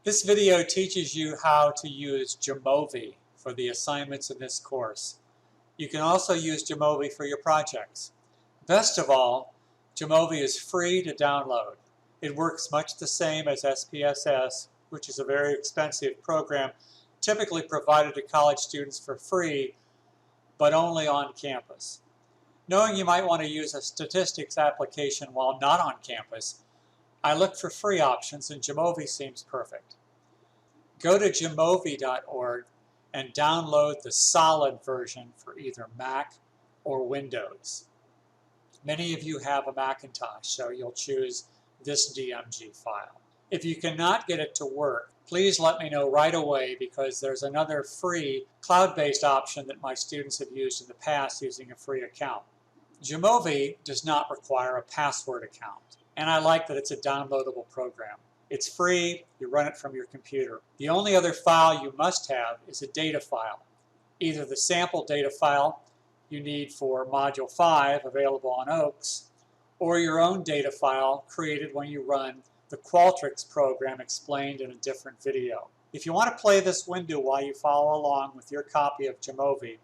This video teaches you how to use Jamovi for the assignments in this course. You can also use Jamovi for your projects. Best of all, Jamovi is free to download. It works much the same as SPSS, which is a very expensive program typically provided to college students for free, but only on campus. Knowing you might want to use a statistics application while not on campus, I looked for free options and Jamovi seems perfect. Go to jamovi.org and download the solid version for either Mac or Windows. Many of you have a Macintosh, so you'll choose this DMG file. If you cannot get it to work, please let me know right away because there's another free cloud-based option that my students have used in the past using a free account. Jamovi does not require a password account, and I like that it's a downloadable program. It's free, you run it from your computer. The only other file you must have is a data file, either the sample data file you need for Module 5 available on OAKS, or your own data file created when you run the Qualtrics program explained in a different video. If you want to play this window while you follow along with your copy of Jamovi,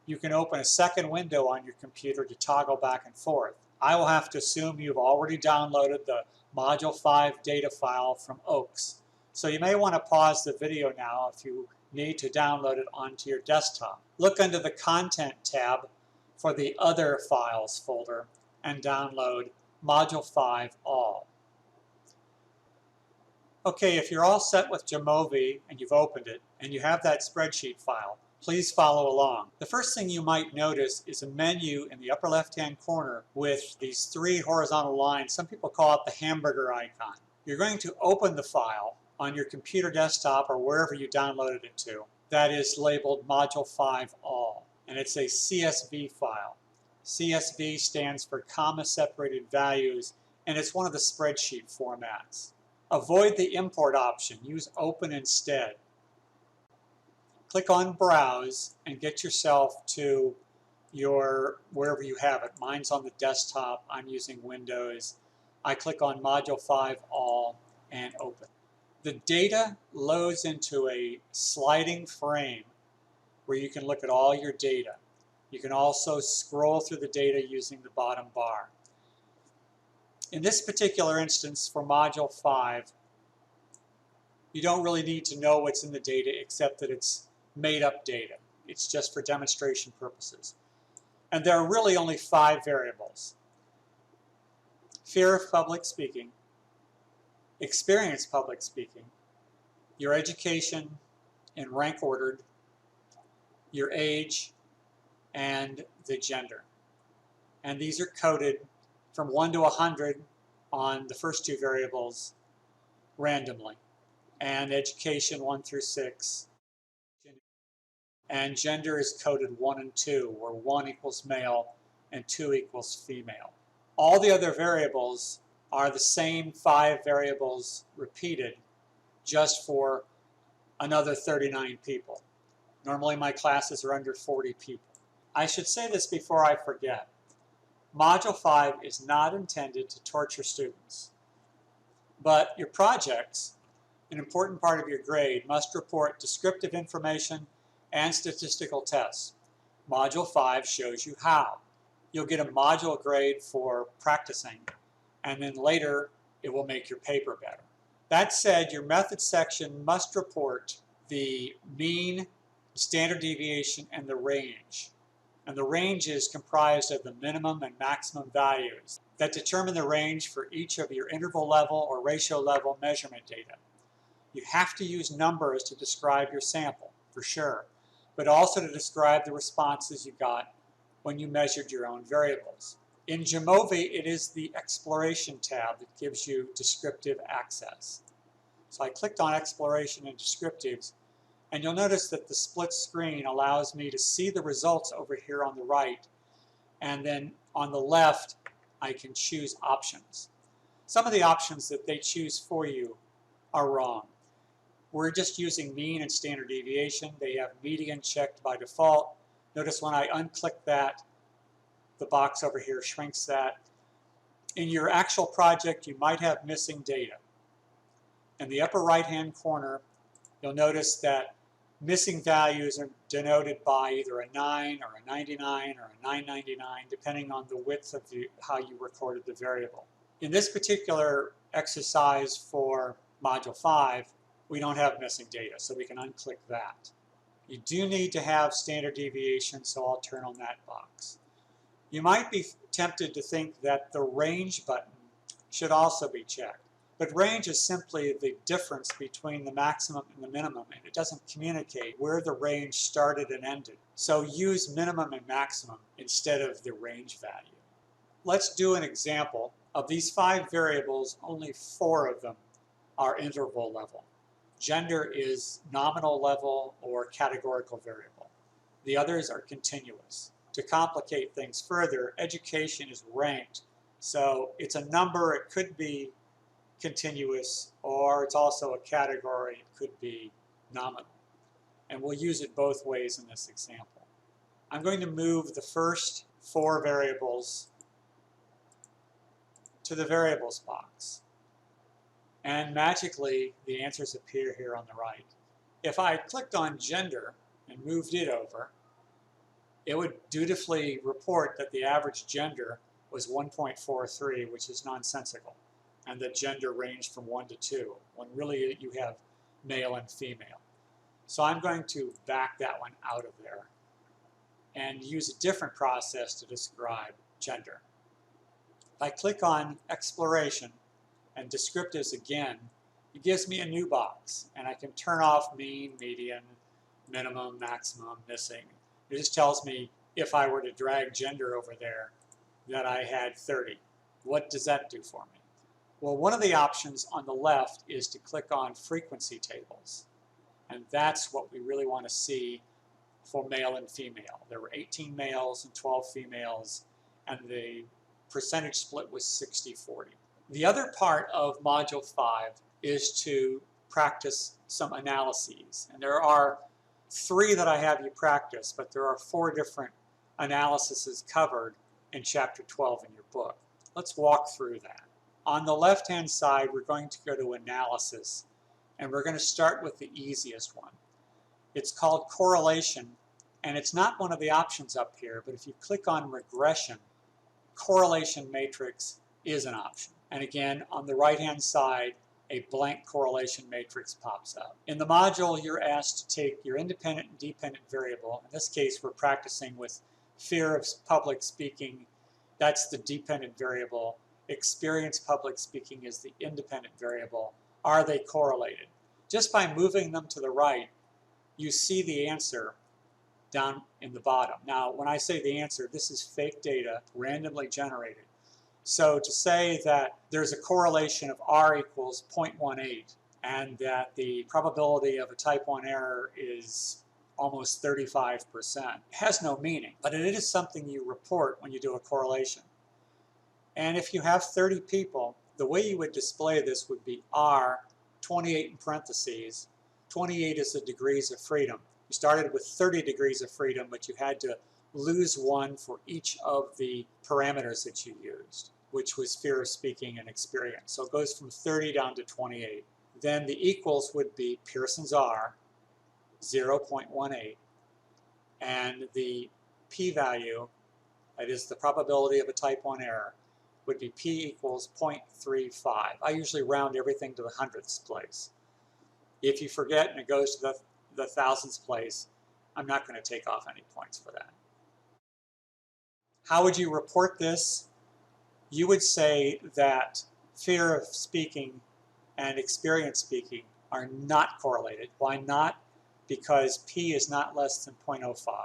you can open a second window on your computer to toggle back and forth. I will have to assume you've already downloaded the Module 5 data file from OAKS, so you may want to pause the video now if you need to download it onto your desktop. Look under the Content tab for the Other Files folder and download Module 5 All. Okay, if you're all set with Jamovi and you've opened it and you have that spreadsheet file, please follow along. The first thing you might notice is a menu in the upper left-hand corner with these three horizontal lines. Some people call it the hamburger icon. You're going to open the file on your computer desktop or wherever you downloaded it to. That is labeled Module 5 All, and it's a CSV file. CSV stands for comma-separated values, and it's one of the spreadsheet formats. Avoid the import option. Use Open instead. Click on Browse and get yourself to your wherever you have it. Mine's on the desktop. I'm using Windows. I click on Module 5 All and Open. The data loads into a sliding frame where you can look at all your data. You can also scroll through the data using the bottom bar. In this particular instance for Module 5, you don't really need to know what's in the data except that it's made-up data. It's just for demonstration purposes. And there are really only 5 variables. Fear of public speaking, experience public speaking, your education in rank ordered, your age, and the gender. And these are coded from 1 to 100 on the first 2 variables randomly, and education 1 through 6. And gender is coded 1 and 2, where 1 equals male and 2 equals female. All the other variables are the same 5 variables repeated, just for another 39 people. Normally my classes are under 40 people. I should say this before I forget. Module 5 is not intended to torture students, but your projects, an important part of your grade, must report descriptive information and statistical tests. Module 5 shows you how. You'll get a module grade for practicing, and then later it will make your paper better. That said, your method section must report the mean, standard deviation, and the range. And the range is comprised of the minimum and maximum values that determine the range for each of your interval level or ratio level measurement data. You have to use numbers to describe your sample, for sure, but also to describe the responses you got when you measured your own variables. In Jamovi, it is the Exploration tab that gives you descriptive access. So I clicked on Exploration and Descriptives, and you'll notice that the split screen allows me to see the results over here on the right, and then on the left I can choose options. Some of the options that they choose for you are wrong. We're just using mean and standard deviation. They have median checked by default. Notice when I unclick that, the box over here shrinks that. In your actual project, you might have missing data. In the upper right-hand corner, you'll notice that missing values are denoted by either a 9 or a 99 or a 999, depending on the width of how you recorded the variable. In this particular exercise for Module 5, we don't have missing data, so we can unclick that. You do need to have standard deviation, so I'll turn on that box. You might be tempted to think that the range button should also be checked. But range is simply the difference between the maximum and the minimum, and it doesn't communicate where the range started and ended. So use minimum and maximum instead of the range value. Let's do an example. Of these 5 variables, only 4 of them are interval level. Gender is nominal level or categorical variable. The others are continuous. To complicate things further, education is ranked. So it's a number, it could be continuous, or it's also a category, it could be nominal. And we'll use it both ways in this example. I'm going to move the first 4 variables to the variables box. And magically, the answers appear here on the right. If I clicked on gender and moved it over, it would dutifully report that the average gender was 1.43, which is nonsensical, and the gender ranged from 1 to 2, when really you have male and female. So I'm going to back that one out of there and use a different process to describe gender. If I click on exploration and descriptives again, it gives me a new box, and I can turn off mean, median, minimum, maximum, missing. It just tells me if I were to drag gender over there that I had 30. What does that do for me? Well, one of the options on the left is to click on frequency tables. And that's what we really want to see for male and female. There were 18 males and 12 females, and the percentage split was 60-40. The other part of Module 5 is to practice some analyses. And there are 3 that I have you practice, but there are 4 different analyses covered in Chapter 12 in your book. Let's walk through that. On the left-hand side, we're going to go to Analysis, and we're going to start with the easiest one. It's called Correlation, and it's not one of the options up here, but if you click on Regression, Correlation Matrix is an option. And again, on the right-hand side, a blank correlation matrix pops up. In the module, you're asked to take your independent and dependent variable. In this case, we're practicing with fear of public speaking. That's the dependent variable. Experience public speaking is the independent variable. Are they correlated? Just by moving them to the right, you see the answer down in the bottom. Now, when I say the answer, this is fake data, randomly generated. So to say that there's a correlation of R equals 0.18 and that the probability of a type 1 error is almost 35% has no meaning, but it is something you report when you do a correlation. And if you have 30 people, the way you would display this would be R, 28 in parentheses. 28 is the degrees of freedom. You started with 30 degrees of freedom, but you had to lose 1 for each of the parameters that you used, which was fear of speaking and experience. So it goes from 30 down to 28. Then the equals would be Pearson's R, 0.18, and the p-value, that is the probability of a type 1 error, would be p equals 0.35. I usually round everything to the hundredths place. If you forget and it goes to the thousandths place, I'm not going to take off any points for that. How would you report this? You would say that fear of speaking and experience speaking are not correlated. Why not? Because p is not less than 0.05,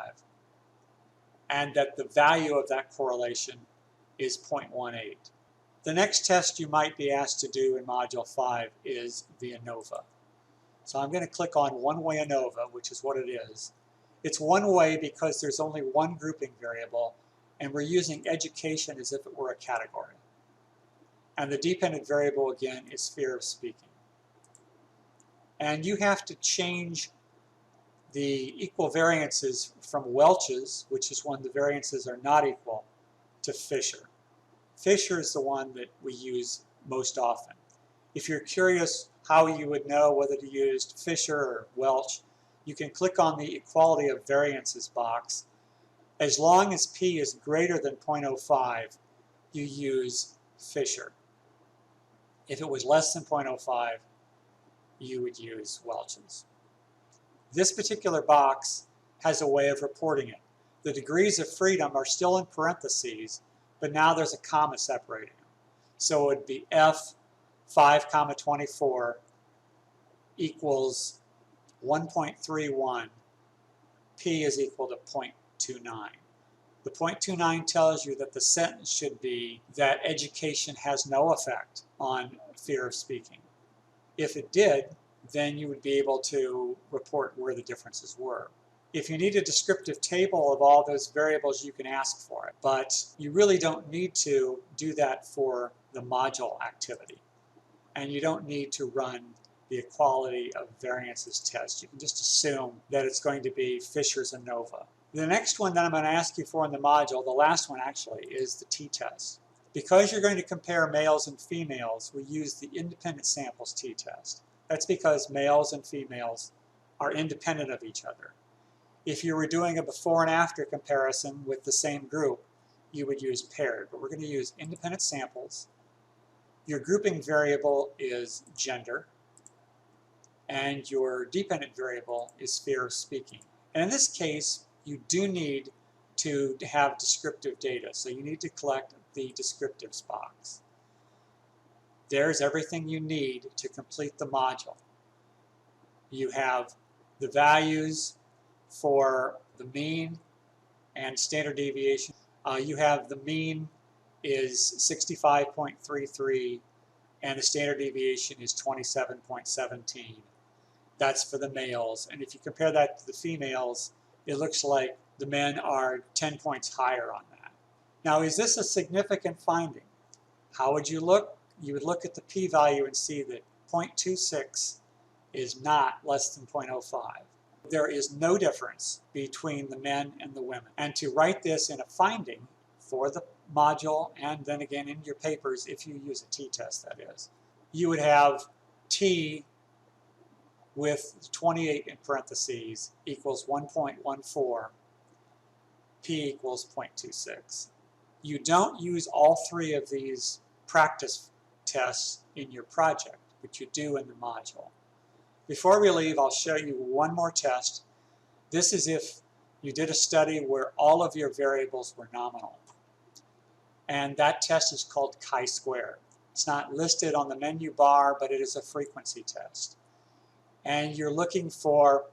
and that the value of that correlation is 0.18. The next test you might be asked to do in Module 5 is the ANOVA. So I'm going to click on one-way ANOVA, which is what it is. It's one way because there's only one grouping variable, and we're using education as if it were a category. And the dependent variable, again, is fear of speaking. And you have to change the equal variances from Welch's, which is when the variances are not equal, to Fisher. Fisher is the one that we use most often. If you're curious how you would know whether to use Fisher or Welch, you can click on the equality of variances box. As long as P is greater than 0.05, you use Fisher. If it was less than 0.05, you would use Welch's. This particular box has a way of reporting it. The degrees of freedom are still in parentheses, but now there's a comma separating them. So it would be F 5, 24 equals 1.31. P is equal to 0.29. The 0.29 tells you that the sentence should be that education has no effect on fear of speaking. If it did, then you would be able to report where the differences were. If you need a descriptive table of all those variables, you can ask for it, but you really don't need to do that for the module activity. And you don't need to run the equality of variances test. You can just assume that it's going to be Fisher's ANOVA. The next one that I'm going to ask you for in the module, the last one actually, is the t-test. Because you're going to compare males and females, we use the independent samples t-test. That's because males and females are independent of each other. If you were doing a before and after comparison with the same group, you would use paired, but we're going to use independent samples. Your grouping variable is gender, and your dependent variable is fear of speaking. And in this case, you do need to have descriptive data, so you need to collect the descriptives box. There's everything you need to complete the module. You have the values for the mean and standard deviation. You have the mean is 65.33 and the standard deviation is 27.17. That's for the males. And if you compare that to the females, it looks like the men are 10 points higher on that. Now, is this a significant finding? How would you look? You would look at the p-value and see that 0.26 is not less than 0.05. There is no difference between the men and the women. And to write this in a finding for the module and then again in your papers, if you use a t-test, that is, you would have t with 28 in parentheses equals 1.14, p equals 0.26. You don't use all three of these practice tests in your project, but you do in the module. Before we leave, I'll show you one more test. This is if you did a study where all of your variables were nominal. And that test is called chi-square. It's not listed on the menu bar, but it is a frequency test. And you're looking for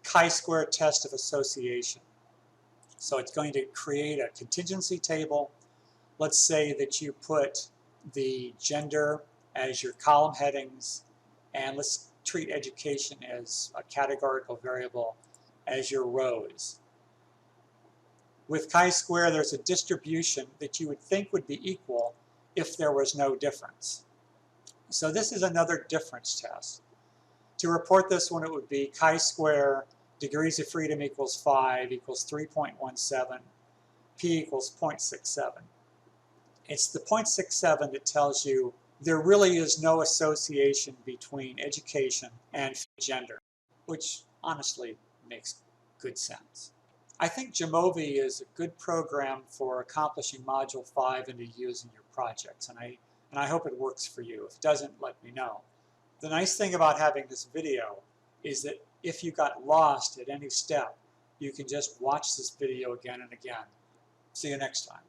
chi-square test of association. So it's going to create a contingency table. Let's say that you put the gender as your column headings, and let's treat education as a categorical variable as your rows. With chi-square, there's a distribution that you would think would be equal if there was no difference. So this is another difference test. To report this one, it would be chi-square degrees of freedom equals 5 equals 3.17, p equals 0.67. It's the 0.67 that tells you there really is no association between education and gender, which honestly makes good sense. I think Jamovi is a good program for accomplishing Module 5 and to use in your projects, and I hope it works for you. If it doesn't, let me know. The nice thing about having this video is that if you got lost at any step, you can just watch this video again and again. See you next time.